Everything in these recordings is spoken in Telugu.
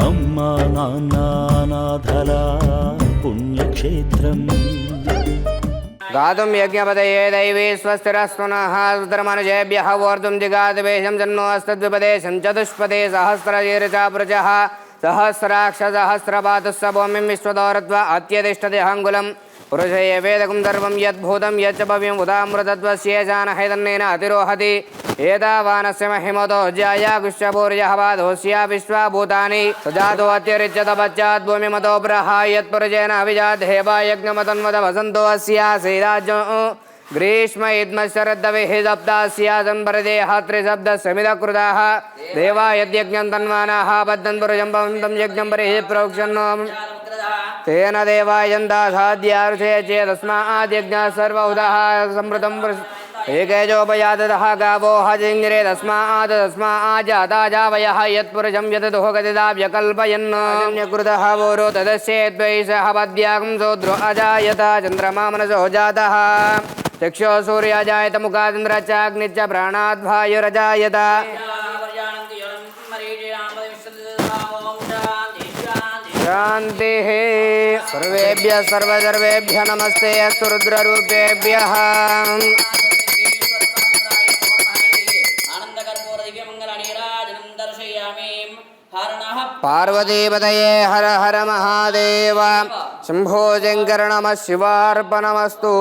అమ్మా నాన్న నాథల పుణ్యక్షేత్రం. गातुं यज्ञपतये दैवी स्वस्तिरस्तुनः रुद्रमनुजेभ्यः वोर्तुं जिगातवेशं जन्नो अस्तद्विपदेशं चतुष्पदे सहस्रजीर्चापृचः सहस्राक्ष सहस्रपातुः स भूमिं विश्वदौरत्वा अत्यतिष्ठति अहङ्गुलं पुरुषये वेदकं सर्वं यद्भूतं यच्च भव्यम् उदामृतत्वस्येषानहैतन्नेन अतिरोहति एतावानस्य महिमतो ज्यायागुश्चपूर्यः पादोऽस्या विश्वा भूतानि सजातो अत्यरिच्यत पश्चात् भूमिमतो प्रहाय यत्पुरुषेण अभिजाद्धेवा यज्ञमतन्वत वसन्तो अस्यासीराज्यो ग्रीष्म इद्मशरद्दविः सप्तास्यासम्परदेः त्रिशब्दस्यमिदकृताः देवा यद्यज्ञं तन्वानाः बद्धन् पुरुषं भवन्तं यज्ञं परिः प्रोक्षन्नो तेन देवायन्दासाद्यारुषे चेदस्माद्यज्ञः सर्वहुतः संवृतं एकेजोपयाततः गावो हजिङ्गिरे तस्मात् जावयः यत्पुरुषं यतदुः गतिदाव्यकल्पयन् कृतः वोरो तदस्येद्वैषः पद्यागं सोद्रो अजायत चन्द्रमा मनसो जातः चक्षो सूर्याजायत मुखादिन्द्रश्चाग्निश्च प्राणाद्वायुरजायत शान्तिः। सर्वेभ्यः सर्वसर्वेभ्यः नमस्ते अस्तु रुद्ररूपेभ्यः। पार्वतीपतये हर हर महादेव शम्भो शङ्कर नमः शिवार्पणमस्तु।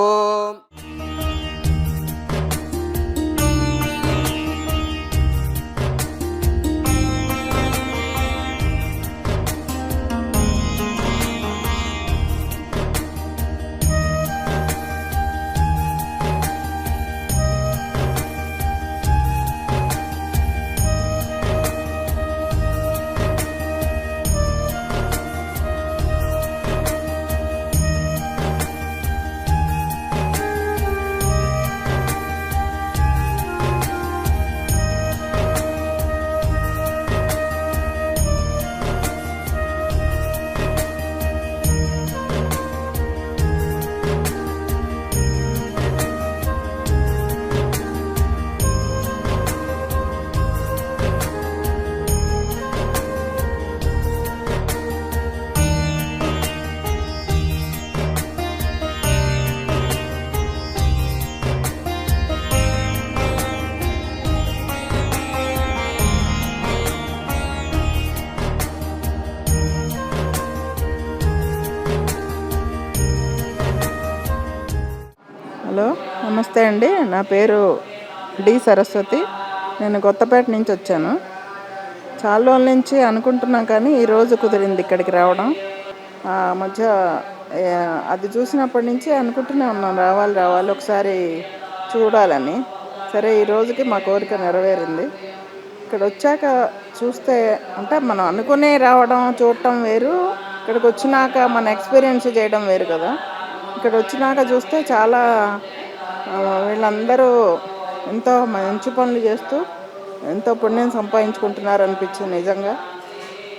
హలో నమస్తే అండి, నా పేరు డి సరస్వతి. నేను కొత్తపేట నుంచి వచ్చాను. చాలా రోజుల నుంచి అనుకుంటున్నాం కానీ ఈరోజు కుదిరింది ఇక్కడికి రావడం. మధ్య అది చూసినప్పటి నుంచి అనుకుంటూనే ఉన్నాం రావాలి ఒకసారి చూడాలని. సరే ఈ రోజుకి మా కోరిక నెరవేరింది. ఇక్కడ వచ్చాక చూస్తే అంటే మనం అనుకునే రావడం చూడటం వేరు, ఇక్కడికి వచ్చినాక మన ఎక్స్పీరియన్స్ చేయడం వేరు కదా. ఇక్కడ వచ్చినాక చూస్తే చాలా వీళ్ళందరూ ఎంతో మంచి పనులు చేస్తూ ఎంతో పుణ్యం సంపాదించుకుంటున్నారు అనిపించింది. నిజంగా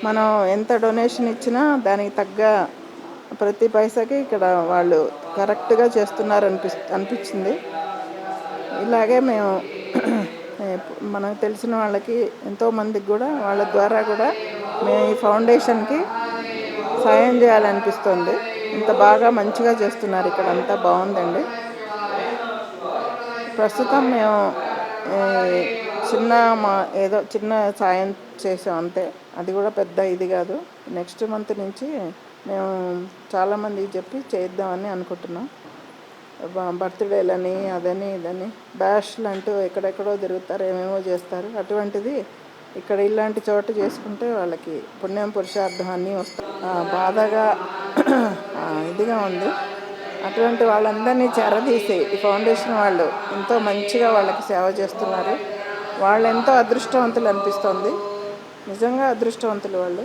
మనం ఎంత డొనేషన్ ఇచ్చినా దానికి తగ్గ ప్రతి పైసాకి ఇక్కడ వాళ్ళు కరెక్ట్గా చేస్తున్నారు అనిపించింది. ఇలాగే మేము మనకు తెలిసిన వాళ్ళకి ఎంతోమందికి కూడా వాళ్ళ ద్వారా కూడా మేము ఈ ఫౌండేషన్కి సాయం చేయాలనిపిస్తుంది. ఇంత బాగా మంచిగా చేస్తున్నారు ఇక్కడ, అంతా బాగుందండి. ప్రస్తుతం మేము ఏదో చిన్న సాయం చేసాం అంతే, అది కూడా పెద్ద ఇది కాదు. నెక్స్ట్ మంత్ నుంచి మేము చాలామందికి చెప్పి చేద్దామని అనుకుంటున్నాం. బర్త్డేలని అదని ఇదని బ్యాష్లు అంటూ ఎక్కడెక్కడో తిరుగుతారు, ఏమేమో చేస్తారు. అటువంటిది ఇక్కడ ఇలాంటి చోట చేసుకుంటే వాళ్ళకి పుణ్యం పురుషార్థం అన్నీ వస్తాయి. బాధగా ఇదిగా ఉంది. అటువంటి వాళ్ళందరినీ చెరదీసి ఈ ఫౌండేషన్ వాళ్ళు ఎంతో మంచిగా వాళ్ళకి సేవ చేస్తున్నారు. వాళ్ళు ఎంతో అదృష్టవంతులు అనిపిస్తుంది, నిజంగా అదృష్టవంతులు వాళ్ళు.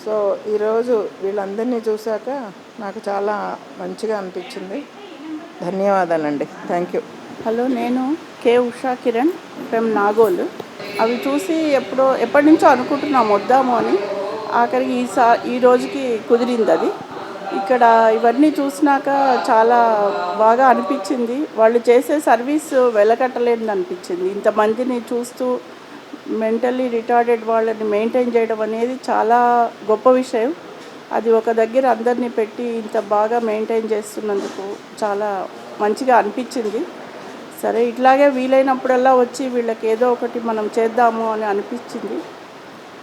సో ఈరోజు వీళ్ళందరినీ చూశాక నాకు చాలా మంచిగా అనిపించింది. ధన్యవాదాలండి, థ్యాంక్ యూ. హలో, నేను కే ఉషా కిరణ్ ఫ్రమ్ నాగోల్. అవి చూసి ఎప్పటి నుంచో అనుకుంటున్నాము వద్దాము అని. ఆఖరికి ఈ రోజుకి కుదిరింది అది. ఇక్కడ ఇవన్నీ చూసినాక చాలా బాగా అనిపించింది. వాళ్ళు చేసే సర్వీస్ వెలకట్టలేనిది అనిపించింది. ఇంతమందిని చూస్తూ మెంటల్లీ రిటార్డెడ్ వాళ్ళని మెయింటైన్ చేయడం అనేది చాలా గొప్ప విషయం. అది ఒక దగ్గర అందరినీ పెట్టి ఇంత బాగా మెయింటైన్ చేస్తున్నందుకు చాలా మంచిగా అనిపించింది. సరే, ఇట్లాగే వీలైనప్పుడల్లా వచ్చి వీళ్ళకి ఏదో ఒకటి మనం చేద్దాము అని అనిపించింది.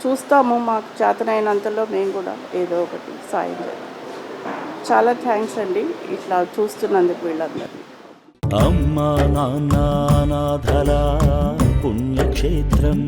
చూస్తాము, మాకు చేతనైనంతలో మేము కూడా ఏదో ఒకటి సాయం చేద్దాం. చాలా థ్యాంక్స్ అండి ఇట్లా చూస్తున్నందుకు వీళ్ళందరినీ. అమ్మా నాన్న నాథల పుణ్యక్షేత్రం